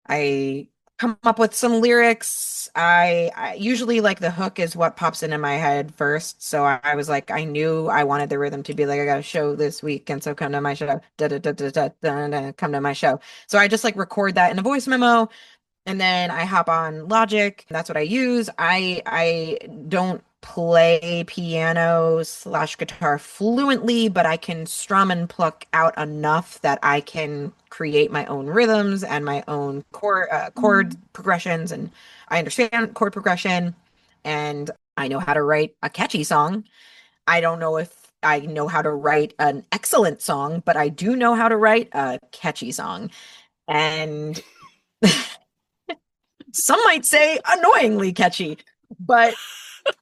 I come up with some lyrics. I usually like the hook is what pops into my head first. So I was like, I knew I wanted the rhythm to be like, I got a show this week, and so come to my show. Da, da, da, da, da, da, da, come to my show. So I just like record that in a voice memo and then I hop on Logic. That's what I use. I don't play piano slash guitar fluently, but I can strum and pluck out enough that I can create my own rhythms and my own chord progressions, and I understand chord progression, and I know how to write a catchy song. I don't know if I know how to write an excellent song, but I do know how to write a catchy song. And some might say annoyingly catchy, but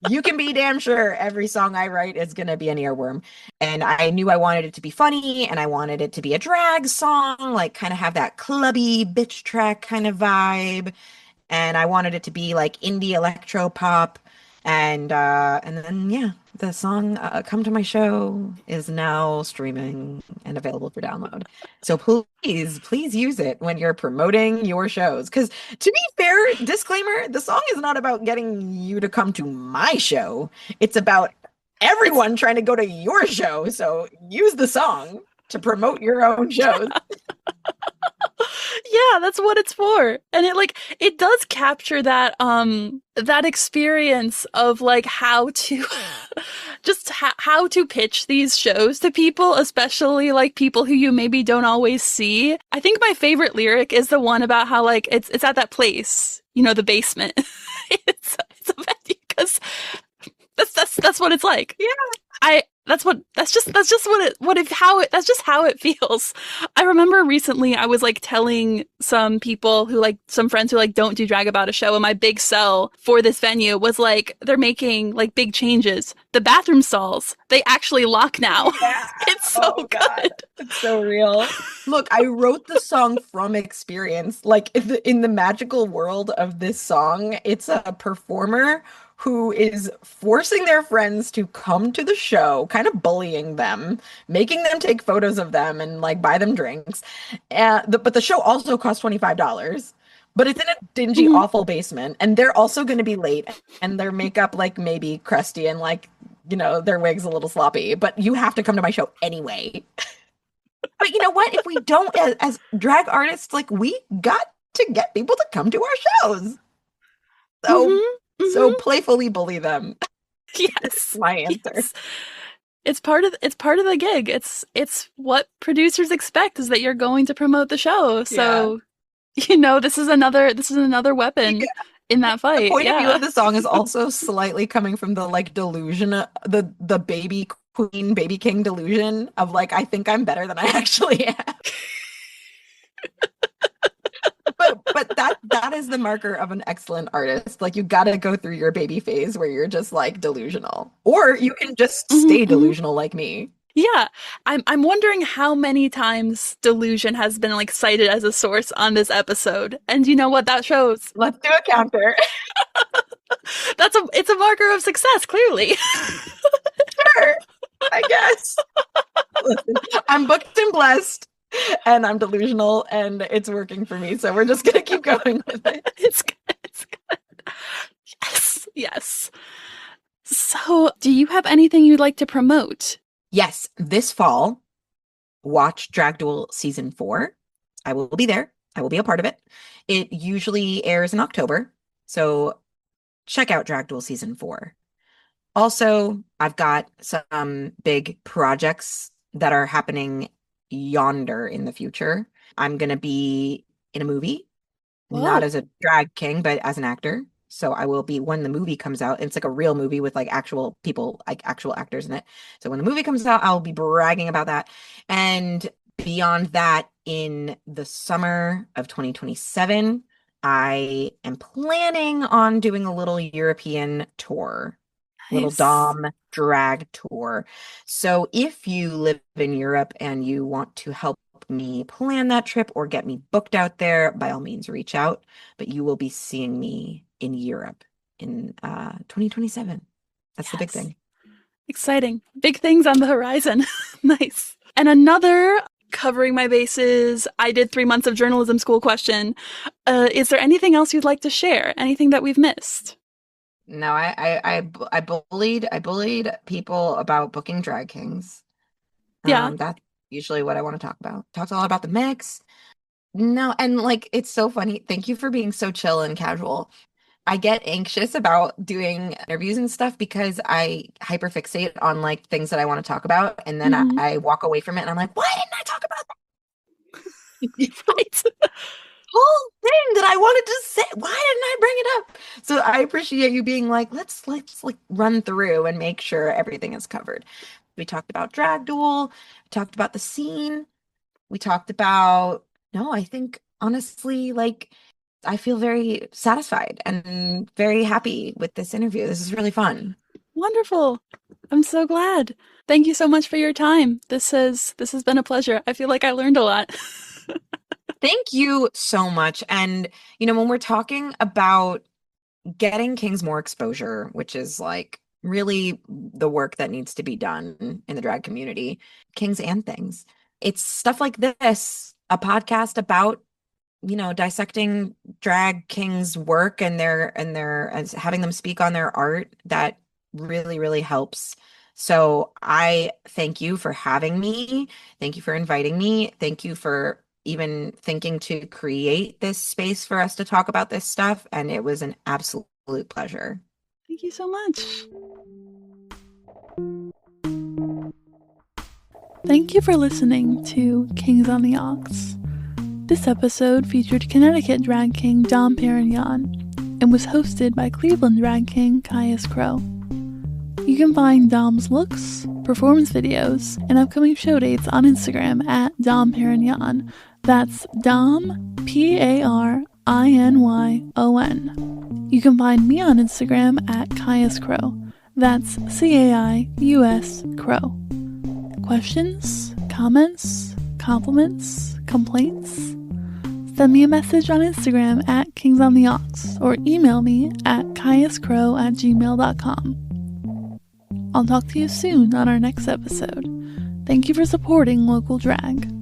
you can be damn sure every song I write is going to be an earworm. And I knew I wanted it to be funny and I wanted it to be a drag song, like kind of have that clubby bitch track kind of vibe, and I wanted it to be like indie electro pop. And then yeah, the song "Come to My Show" is now streaming and available for download. So please use it when you're promoting your shows. Because to be fair, disclaimer, the song is not about getting you to come to my show. It's about It's everyone trying to go to your show. So use the song to promote your own shows. yeah, that's what it's for. And it does capture that experience of like how to just how to pitch these shows to people, especially like people who you maybe don't always see. I think my favorite lyric is the one about how like it's at that place, the basement. It's a venue because that's what it's like. Yeah. That's just that's just how it feels. I remember recently I was like telling some people who like some friends who like don't do drag about a show, and my big sell for this venue was like they're making like big changes. The bathroom stalls, they actually lock now. Yeah. It's so Oh God. good. It's so real. Look, I wrote the song from experience. Like in the magical world of this song, it's a performer who is forcing their friends to come to the show, kind of bullying them, making them take photos of them and like buy them drinks. But the show also costs $25. But it's in a dingy, Mhm. awful basement, and they're also going to be late, and their makeup like maybe crusty and like their wig's a little sloppy, but you have to come to my show anyway. But you know what? If we don't, as drag artists, like we got to get people to come to our shows. So, Mhm. so Mhm. playfully bully them. Yes. My answer. Yes. It's part of the gig. It's what producers expect is that you're going to promote the show. Yeah. So, this is another weapon in that The fight. point of view of Yeah. the song is also slightly coming from the like delusion, the baby queen, baby king delusion of like I think I'm better than I actually am. But that is the marker of an excellent artist. Like you got to go through your baby phase where you're just like delusional, or you can just Mhm, stay mhm. delusional like me. Yeah. I'm wondering how many times delusion has been like cited as a source on this episode. And you know what that shows? Let's do a counter. It's a marker of success, clearly. Sure, I guess. Listen, I'm booked and blessed, and I'm delusional, and it's working for me. So we're just gonna keep going with it. It's good. It's good. Yes. Yes. So, do you have anything you'd like to promote? Yes, this fall, watch Drag Duel season 4. I will be there. I will be a part of it. It usually airs in October. So check out Drag Duel season 4. Also, I've got some big projects that are happening yonder in the future. I'm going to be in a movie, not Whoa. as a drag king, but as an actor. So I will be when the movie comes out. It's like a real movie with like actual people, like actual actors in it. So when the movie comes out, I'll be bragging about that. And beyond that, in the summer of 2027, I am planning on doing a little European tour, little Nice. Dom drag tour. So if you live in Europe and you want to help me plan that trip or get me booked out there, by all means, reach out. But you will be seeing me in Europe in 2027. That's the big Yes. thing. Exciting. Big things on the horizon. Nice. And another covering my bases, I did 3 months of journalism school question. Is there anything else you'd like to share? Anything that we've missed? No, I bullied people about booking drag kings. Yeah. That's usually what I want to talk about. Talked all about the mix. No, and like it's so funny. Thank you for being so chill and casual. I get anxious about doing interviews and stuff because I hyperfixate on like things that I want to talk about, and then Mm-hmm. I walk away from it and I'm like, why didn't I talk about that Right. whole thing that I wanted to say? Why didn't I bring it up? So I appreciate you being like, let's like run through and make sure everything is covered. We talked about drag duel, we talked about the scene, we talked about no, I think honestly, like I feel very satisfied and very happy with this interview. This is really fun. Wonderful. I'm so glad. Thank you so much for your time. This has been a pleasure. I feel like I learned a lot. Thank you so much. And, when we're talking about getting Kings more exposure, which is like really the work that needs to be done in the drag community, Kings and things, it's stuff like this, a podcast about dissecting drag kings work and having them speak on their art that really really helps. So I thank you for having me, thank you for inviting me, thank you for even thinking to create this space for us to talk about this stuff, and it was an absolute pleasure. Thank you so much. Thank you for listening to Kings on the Ox. This episode featured Connecticut drag king Dom Parinyon and was hosted by Cleveland drag king Caius Crow. You can find Dom's looks, performance videos, and upcoming show dates on Instagram at Dom Parinyon. That's Dom, Parinyon. You can find me on Instagram at Caius Crow. That's Caius Crow. Questions, comments, compliments, complaints? Send me a message on Instagram at KingsOnTheOx or email me at caiuscrow@gmail.com. I'll talk to you soon on our next episode. Thank you for supporting local drag.